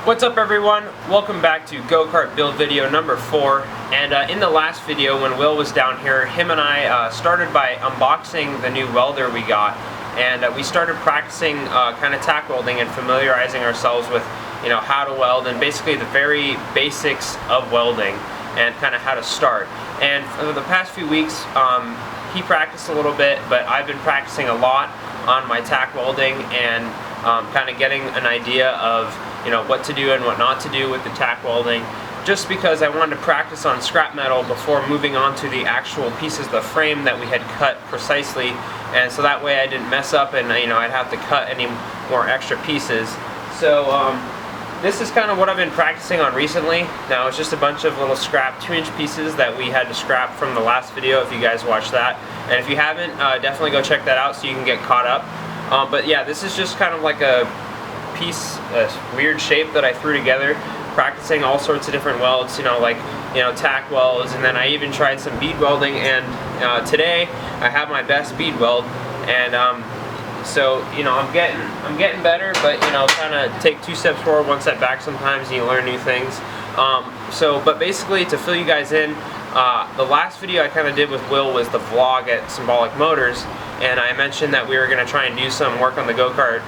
What's up everyone? Welcome back to Go-kart build video number 4. And in the last video when Will was down here, him and I started by unboxing the new welder we got. And we started practicing kind of tack welding and familiarizing ourselves with how to weld and basically the very basics of welding and kind of how to start. And for the past few weeks he practiced a little bit, but I've been practicing a lot on my tack welding and kind of getting an idea of what to do and what not to do with the tack welding, just because I wanted to practice on scrap metal before moving on to the actual pieces of the frame that we had cut precisely, and so that way I didn't mess up and I'd have to cut any more extra pieces. So this is kind of what I've been practicing on recently. Now it's just a bunch of little scrap 2-inch pieces that we had to scrap from the last video, if you guys watched that. And if you haven't, definitely go check that out so you can get caught up. But yeah, this is just kind of like a piece, a weird shape that I threw together, practicing all sorts of different welds, like tack welds, and then I even tried some bead welding, and today I have my best bead weld, and so I'm getting better, but kind of take 2 steps forward, 1 step back sometimes, and you learn new things. But basically, to fill you guys in, the last video I kind of did with Will was the vlog at Symbolic Motors, and I mentioned that we were going to try and do some work on the go-kart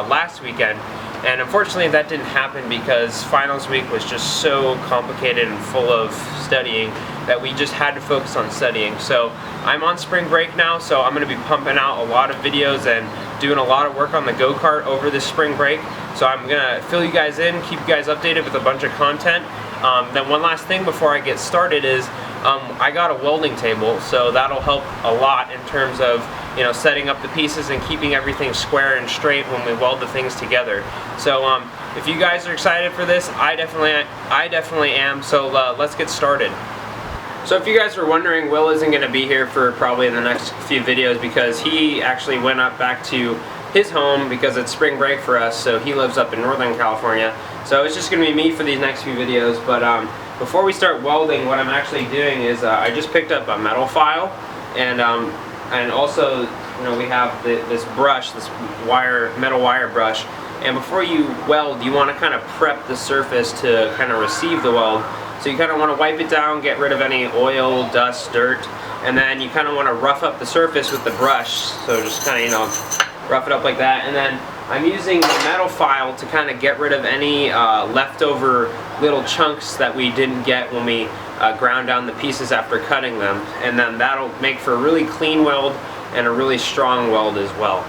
last weekend, and unfortunately that didn't happen because finals week was just so complicated and full of studying that we just had to focus on studying. So I'm on spring break now, so I'm going to be pumping out a lot of videos and doing a lot of work on the go-kart over this spring break. So I'm going to fill you guys in, keep you guys updated with a bunch of content. Then one last thing before I get started is I got a welding table, so that'll help a lot in terms of setting up the pieces and keeping everything square and straight when we weld the things together. So if you guys are excited for this, I definitely am. So let's get started. So if you guys are wondering, Will isn't going to be here for probably the next few videos because he actually went up back to his home because it's spring break for us, so he lives up in Northern California. So it's just going to be me for these next few videos. But before we start welding, what I'm actually doing is I just picked up a metal file, and also we have this brush, this metal wire brush. And before you weld, you want to kind of prep the surface to kind of receive the weld. So you kind of want to wipe it down, get rid of any oil, dust, dirt, and then you kind of want to rough up the surface with the brush. So just kind of rough it up like that, and then I'm using the metal file to kind of get rid of any leftover little chunks that we didn't get when we ground down the pieces after cutting them, and then that'll make for a really clean weld and a really strong weld as well.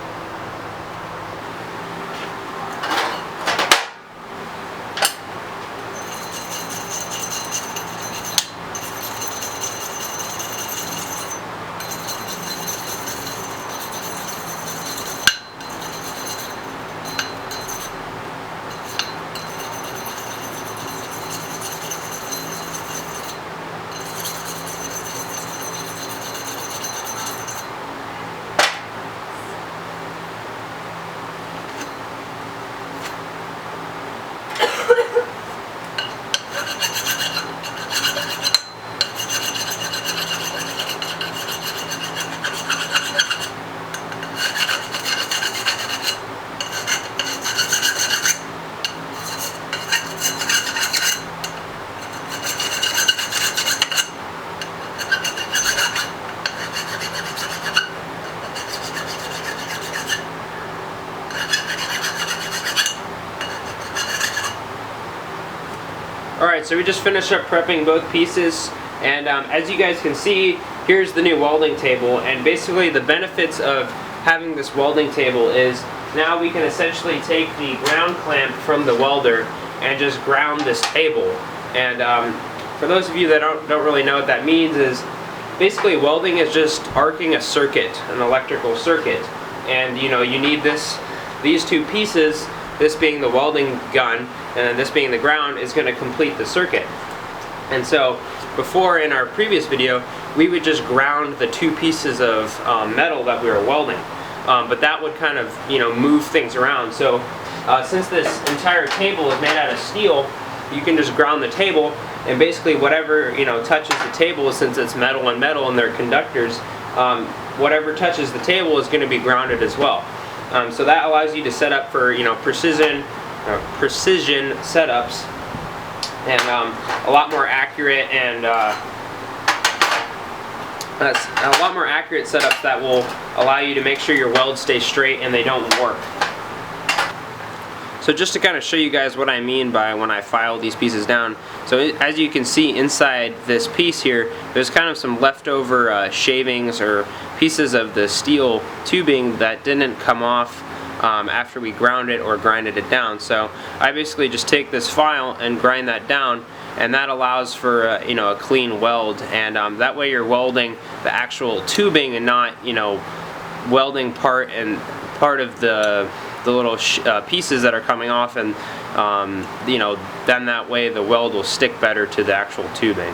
Alright, so we just finished up prepping both pieces, and as you guys can see, here's the new welding table. And basically the benefits of having this welding table is now we can essentially take the ground clamp from the welder and just ground this table. And for those of you that don't really know what that means, is basically welding is just arcing a circuit, an electrical circuit. And you need these 2 pieces, this being the welding gun and then this being the ground, is going to complete the circuit. And so before, in our previous video, we would just ground the 2 pieces of metal that we were welding, but that would kind of move things around. So since this entire table is made out of steel, you can just ground the table, and basically whatever touches the table, since it's metal and metal and they're conductors, whatever touches the table is going to be grounded as well. So that allows you to set up for precision precision setups, and a lot more accurate and setups that will allow you to make sure your welds stay straight and they don't warp. So just to kind of show you guys what I mean by when I file these pieces down, so as you can see inside this piece here, there's kind of some leftover shavings or pieces of the steel tubing that didn't come off after we ground it or grinded it down. So I basically just take this file and grind that down, and that allows for you know, a clean weld, and that way you're welding the actual tubing and not, you know, welding part of the little pieces that are coming off, and you know, then that way the weld will stick better to the actual tubing.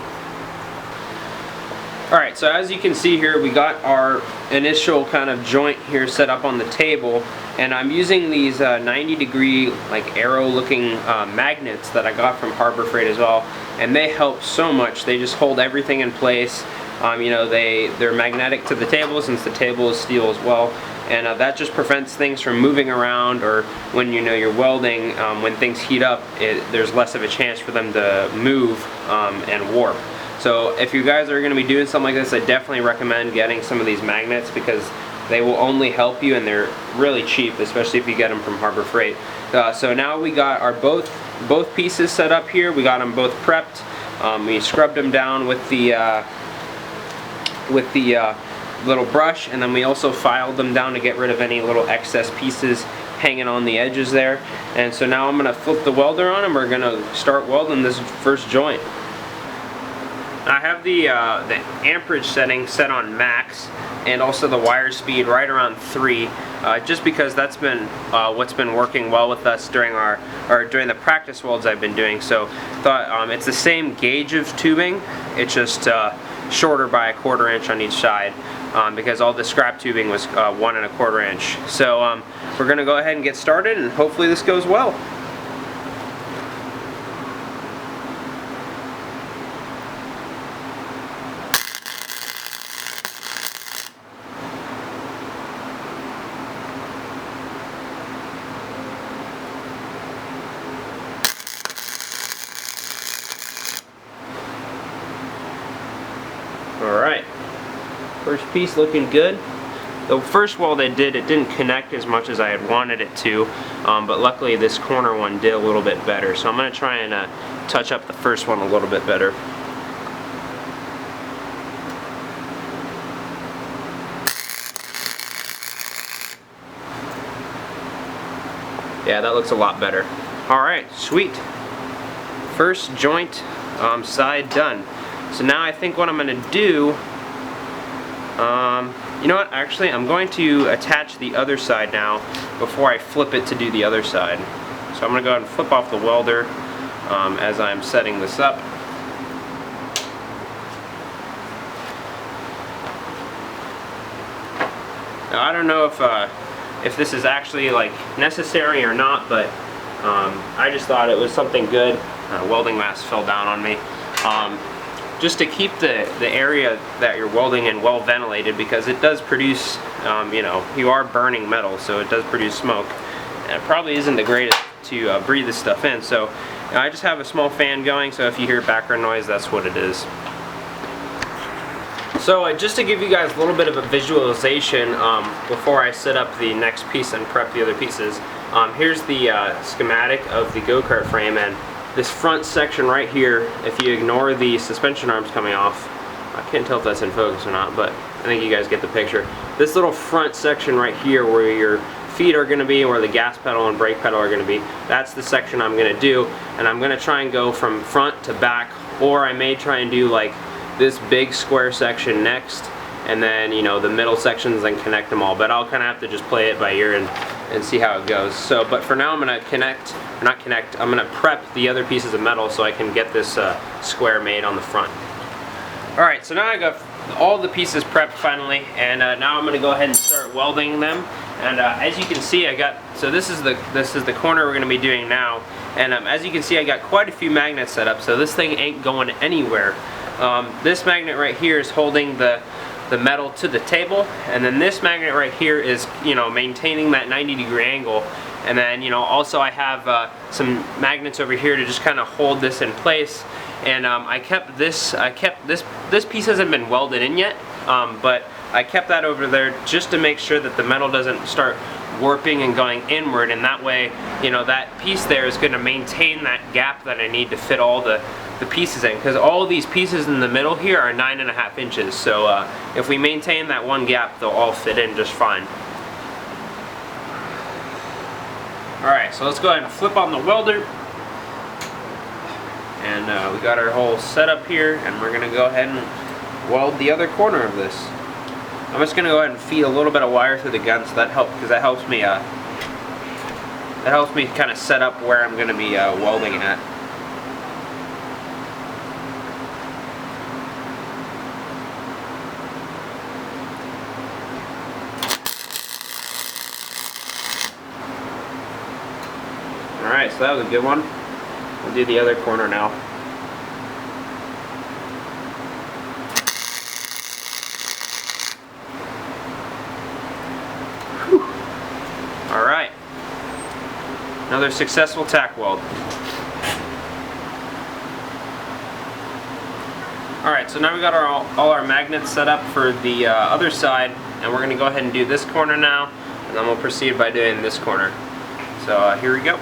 Alright, so as you can see here, we got our initial kind of joint here set up on the table, and I'm using these 90-degree like arrow looking magnets that I got from Harbor Freight as well, and they help so much. They just hold everything in place. You know, they're magnetic to the table since the table is steel as well, and that just prevents things from moving around, or when, you know, you're welding, when things heat up, there's less of a chance for them to move and warp. So if you guys are going to be doing something like this, I definitely recommend getting some of these magnets, because they will only help you, and they're really cheap, especially if you get them from Harbor Freight. So now we got our both pieces set up here. We got them both prepped. We scrubbed them down with the little brush, and then we also filed them down to get rid of any little excess pieces hanging on the edges there. And so now I'm going to flip the welder on, and we're going to start welding this first joint. I have the amperage setting set on max, and also the wire speed right around 3, just because that's been what's been working well with us during during the practice welds I've been doing. So thought it's the same gauge of tubing, it's just shorter by 1/4 inch on each side, because all the scrap tubing was 1 1/4 inch. So we're gonna go ahead and get started, and hopefully this goes well. Alright, first piece looking good. The first weld I did, it didn't connect as much as I had wanted it to, but luckily this corner one did a little bit better. So I'm going to try and touch up the first one a little bit better. Yeah, that looks a lot better. Alright, sweet. First joint side done. So now I think what I'm going to do, you know what, actually I'm going to attach the other side now before I flip it to do the other side. So I'm going to go ahead and flip off the welder as I'm setting this up. Now I don't know if this is actually like necessary or not, but I just thought it was something good. Welding mask fell down on me. Just to keep the area that you're welding in well ventilated, because it does produce, you know, you are burning metal, so it does produce smoke. And it probably isn't the greatest to breathe this stuff in, so I just have a small fan going, so if you hear background noise, that's what it is. So just to give you guys a little bit of a visualization before I set up the next piece and prep the other pieces, here's the schematic of the go-kart frame, and this front section right here, if you ignore the suspension arms coming off, I can't tell if that's in focus or not, but I think you guys get the picture. This little front section right here where your feet are going to be, where the gas pedal and brake pedal are going to be, that's the section I'm going to do, and I'm going to try and go from front to back, or I may try and do like this big square section next, and then, you know, the middle sections, and connect them all. But I'll kind of have to just play it by ear and see how it goes. So, but for now I'm going to I'm going to prep the other pieces of metal so I can get this square made on the front. Alright, so now I got all the pieces prepped finally, and now I'm going to go ahead and start welding them. And as you can see, so this is the corner we're going to be doing now, and as you can see, I got quite a few magnets set up, so this thing ain't going anywhere. This magnet right here is holding the metal to the table, and then this magnet right here is, you know, maintaining that 90-degree angle. And then, you know, also I have some magnets over here to just kind of hold this in place. And I kept this piece hasn't been welded in yet, but I kept that over there just to make sure that the metal doesn't start warping and going inward, and that way, you know, that piece there is going to maintain that gap that I need to fit all the pieces in, because all of these pieces in the middle here are 9.5 inches, so if we maintain that one gap, they'll all fit in just fine. Alright, so let's go ahead and flip on the welder. And we got our whole setup here, and we're going to go ahead and weld the other corner of this. I'm just going to go ahead and feed a little bit of wire through the gun, so that helps, because that helps me kind of set up where I'm going to be welding at. Alright, so that was a good one. We'll do the other corner now. Whew. All right. Another successful tack weld. All right, so now we got all our magnets set up for the other side, and we're going to go ahead and do this corner now, and then we'll proceed by doing this corner. So here we go.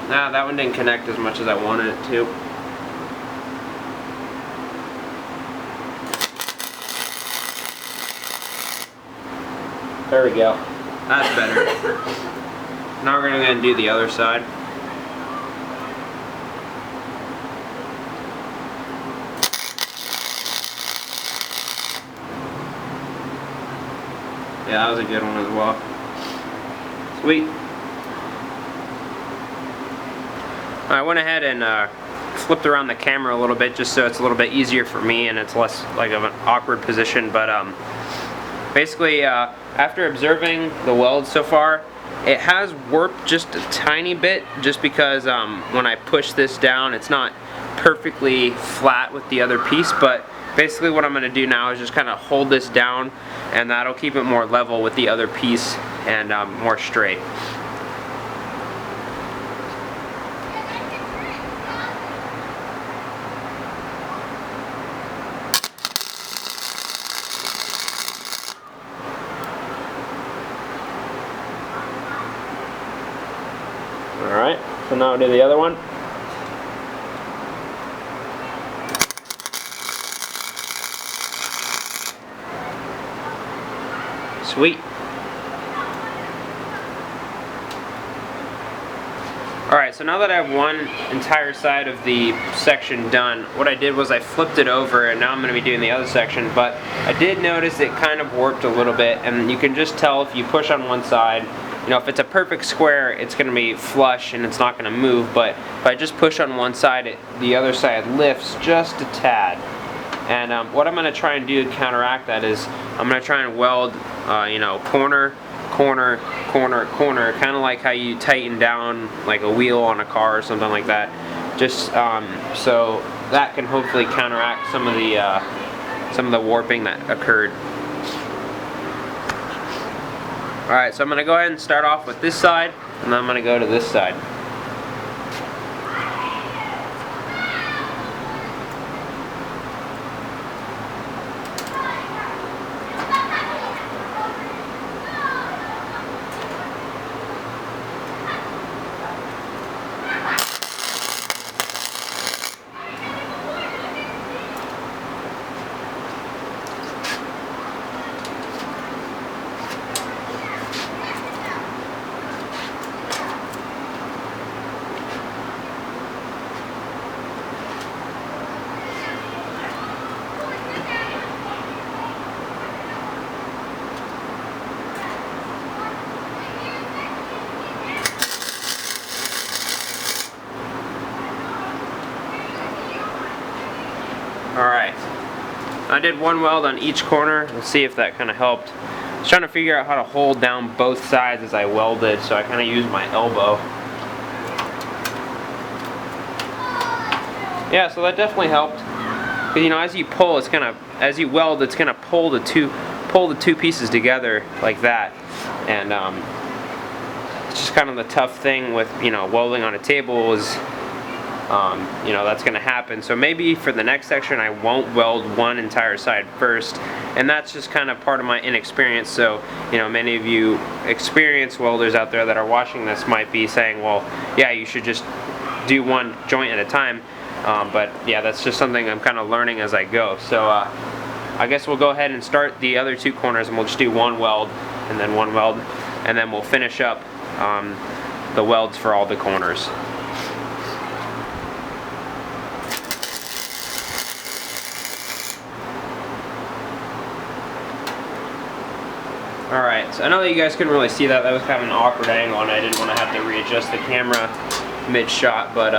Nah, that one didn't connect as much as I wanted it to. There we go. That's better. Now we're going to do the other side. Yeah, that was a good one as well. Sweet. I went ahead and flipped around the camera a little bit just so it's a little bit easier for me and it's less like of an awkward position, but basically after observing the weld so far, it has warped just a tiny bit just because when I push this down it's not perfectly flat with the other piece, but basically what I'm going to do now is just kind of hold this down, and that'll keep it more level with the other piece and more straight. Alright, so now we'll do the other one. Sweet. Alright, so now that I have one entire side of the section done, what I did was I flipped it over, and now I'm going to be doing the other section, but I did notice it kind of warped a little bit, and you can just tell if you push on one side. You know, if it's a perfect square, it's going to be flush and it's not going to move, but if I just push on one side, the other side lifts just a tad. And what I'm going to try and do to counteract that is I'm going to try and weld, you know, corner, corner, corner, corner, kind of like how you tighten down like a wheel on a car or something like that. Just so that can hopefully counteract some of the warping that occurred. Alright, so I'm going to go ahead and start off with this side, and then I'm going to go to this side. Alright, I did one weld on each corner. Let's see if that kind of helped. was trying to figure out how to hold down both sides as I welded, so I kind of used my elbow. Yeah, so that definitely helped. Because, you know, as you pull, it's gonna, as you weld, it's gonna pull the two pieces together like that. And it's just kind of the tough thing with, you know, welding on a table is, you know, that's gonna happen. So maybe for the next section I won't weld one entire side first, and that's just kind of part of my inexperience. So, you know, many of you experienced welders out there that are watching this might be saying, well, yeah, you should just do one joint at a time. But yeah, that's just something I'm kind of learning as I go. So I guess we'll go ahead and start the other two corners, and we'll just do one weld and then one weld, and then we'll finish up the welds for all the corners. Alright, so I know that you guys couldn't really see that. That was kind of an awkward angle, and I didn't want to have to readjust the camera mid-shot, but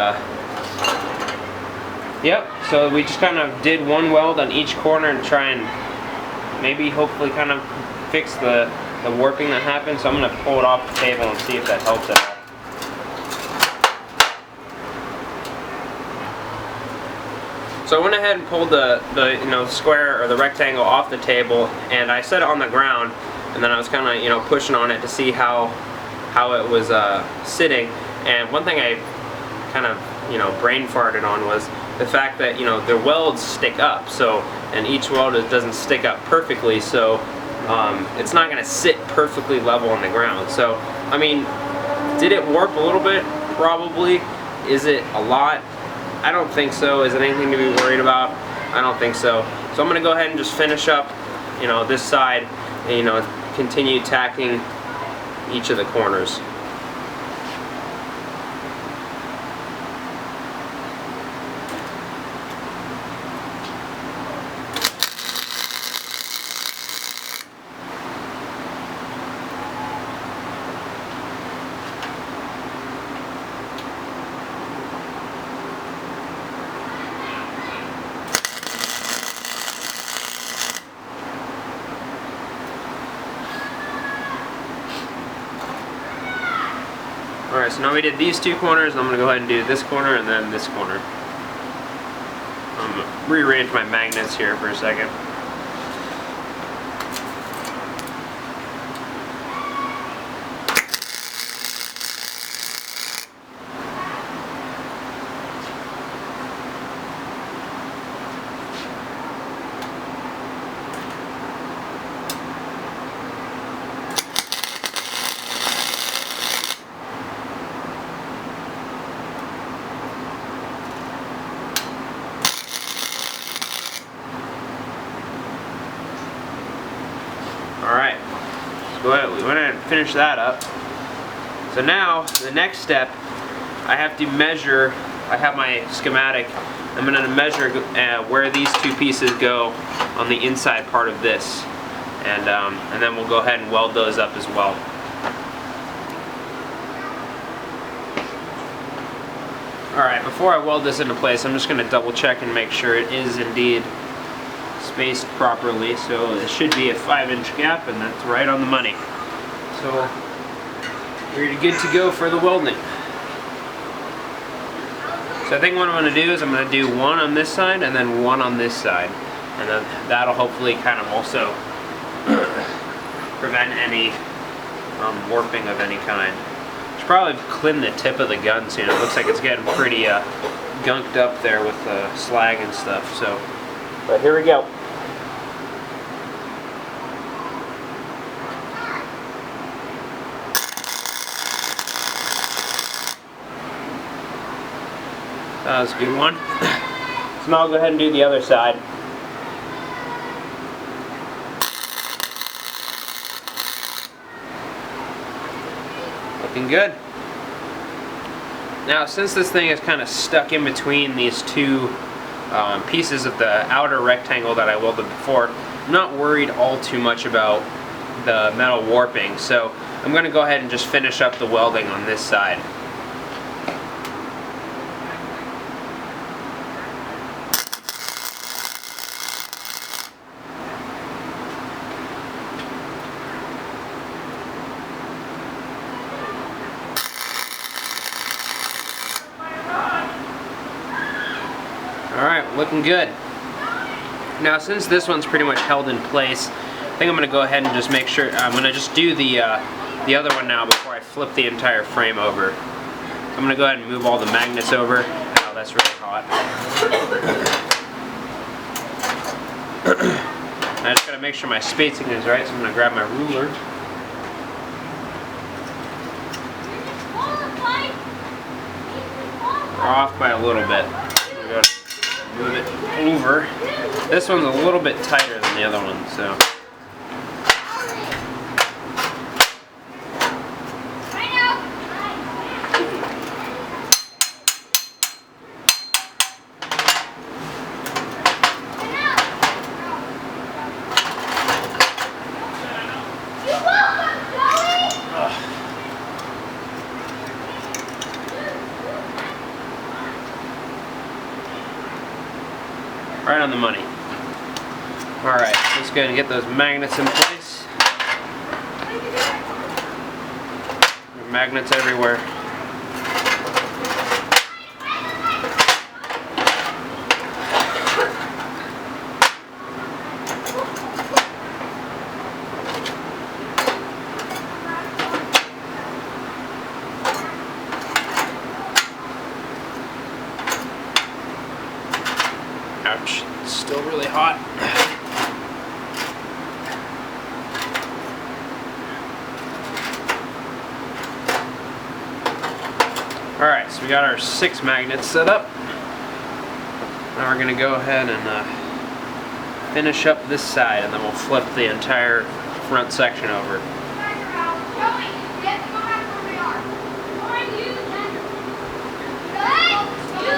yep, so we just kind of did one weld on each corner and try and maybe hopefully kind of fix the warping that happened. So I'm going to pull it off the table and see if that helps at all. So I went ahead and pulled the you know, square or the rectangle off the table, and I set it on the ground, and then I was kind of, you know, pushing on it to see how it was sitting. And one thing I kind of, you know, brain farted on was the fact that, you know, the welds stick up, so, and each weld doesn't stick up perfectly, so it's not going to sit perfectly level on the ground. So, I mean, did it warp a little bit? Probably. Is it a lot? I don't think so. Is it anything to be worried about? I don't think so. So I'm going to go ahead and just finish up, you know, this side, and, you know, continue tacking each of the corners. Alright, so now we did these two corners. I'm going to go ahead and do this corner and then this corner. I'm going to rearrange my magnets here for a second. Alright, so we went ahead and finished that up. So now, the next step, I have to measure, I have my schematic, I'm going to measure where these two pieces go on the inside part of this. And then we'll go ahead and weld those up as well. Alright, before I weld this into place, I'm just going to double check and make sure it is indeed spaced properly. So it should be a 5-inch gap, and that's right on the money. So we're good to go for the welding. So I think what I'm going to do is I'm going to do one on this side and then one on this side, and then that'll hopefully kind of also prevent any warping of any kind. Should probably clean the tip of the gun soon. It looks like it's getting pretty gunked up there with slag and stuff. So, but here we go. That was a good one. So now I'll go ahead and do the other side. Looking good. Now, since this thing is kind of stuck in between these two pieces of the outer rectangle that I welded before, I'm not worried all too much about the metal warping. So I'm going to go ahead and just finish up the welding on this side. looking good. Now since this one's pretty much held in place, I think I'm going to go ahead and just make sure, I'm going to just do the other one now before I flip the entire frame over. I'm going to go ahead and move all the magnets over. Oh, that's really hot. I just got to make sure my spacing is right, so I'm going to grab my ruler. We're off by a little bit. I'm going to move it over. This one's a little bit tighter than the other one, so. Right on the money. Alright, let's go ahead and get those magnets in place. There are magnets everywhere. Ouch, it's still really hot. Alright, so we got our 6 magnets set up. Now we're going to go ahead and finish up this side, and then we'll flip the entire front section over.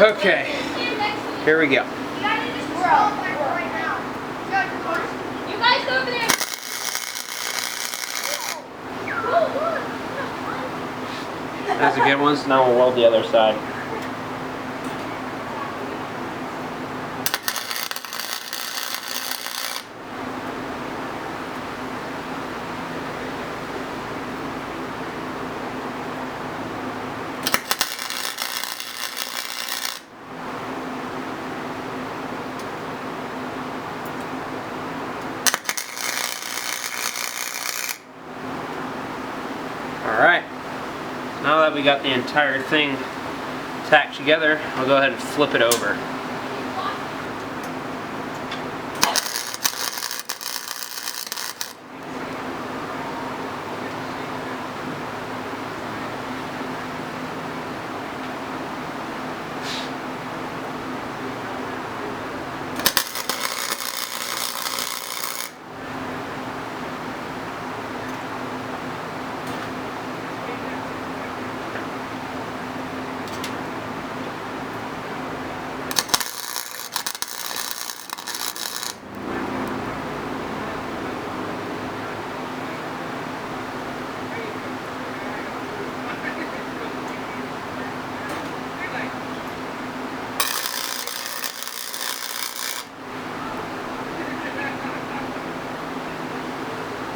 Okay, here we go. You guys go over there. That's a good one, so now we'll weld the other side. Alright, now that we got the entire thing tacked together, I'll go ahead and flip it over.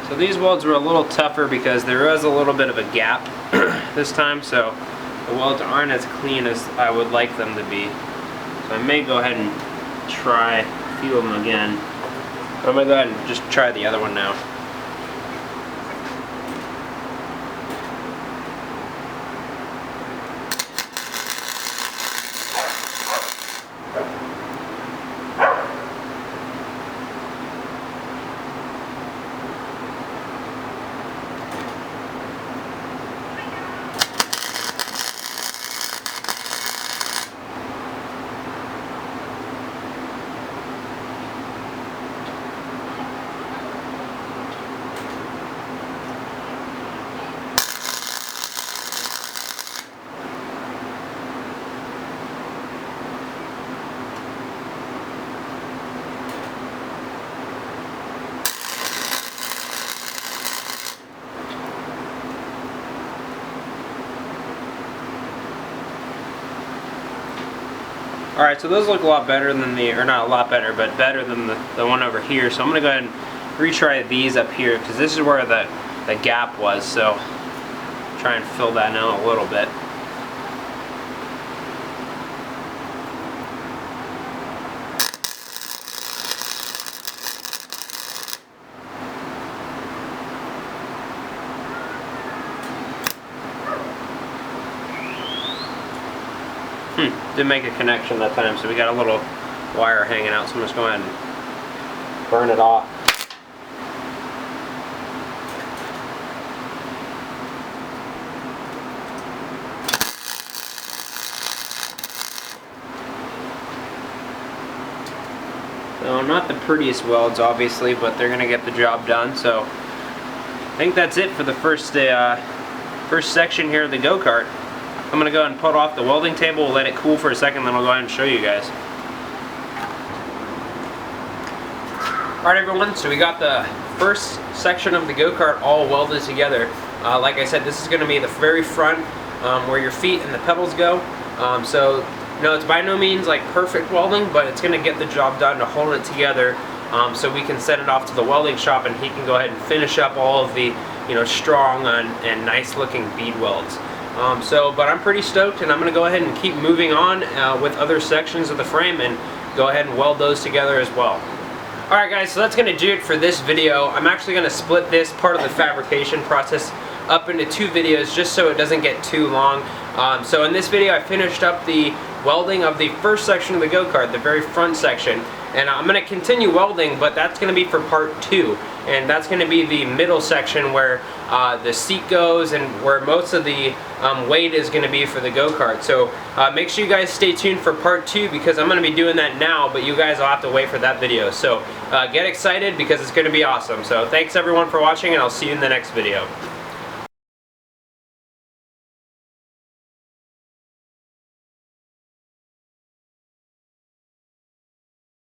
So these welds were a little tougher because there was a little bit of a gap this time, so the welds aren't as clean as I would like them to be. So I may go ahead and try a few of them again. But I'm going to go ahead and just try the other one now. Alright, so those look a lot better than or not a lot better, but better than the one over here. So I'm going to go ahead and retry these up here, because this is where the gap was, so try and fill that out a little bit. didn't make a connection that time, so we got a little wire hanging out, so I'm just going to go ahead and burn it off. So not the prettiest welds, obviously, but they're going to get the job done. So I think that's it for the first section here of the go-kart. I'm going to go ahead and put off the welding table, we'll let it cool for a second, then I'll go ahead and show you guys. Alright everyone, so we got the first section of the go-kart all welded together. Like I said, this is going to be the very front where your feet and the pedals go. So it's by no means like perfect welding, but it's going to get the job done to hold it together, so we can send it off to the welding shop and he can go ahead and finish up all of the strong and nice looking bead welds. But I'm pretty stoked, and I'm going to go ahead and keep moving on with other sections of the frame and go ahead and weld those together as well. Alright guys, so that's going to do it for this video. I'm actually going to split this part of the fabrication process up into 2 videos just so it doesn't get too long. So in this video I finished up the welding of the first section of the go-kart, the very front section, and I'm going to continue welding, but that's going to be for part 2, and that's going to be the middle section where the seat goes and where most of the weight is going to be for the go-kart. So make sure you guys stay tuned for part 2, because I'm going to be doing that now, but you guys will have to wait for that video. So get excited, because it's going to be awesome. So thanks everyone for watching, and I'll see you in the next video.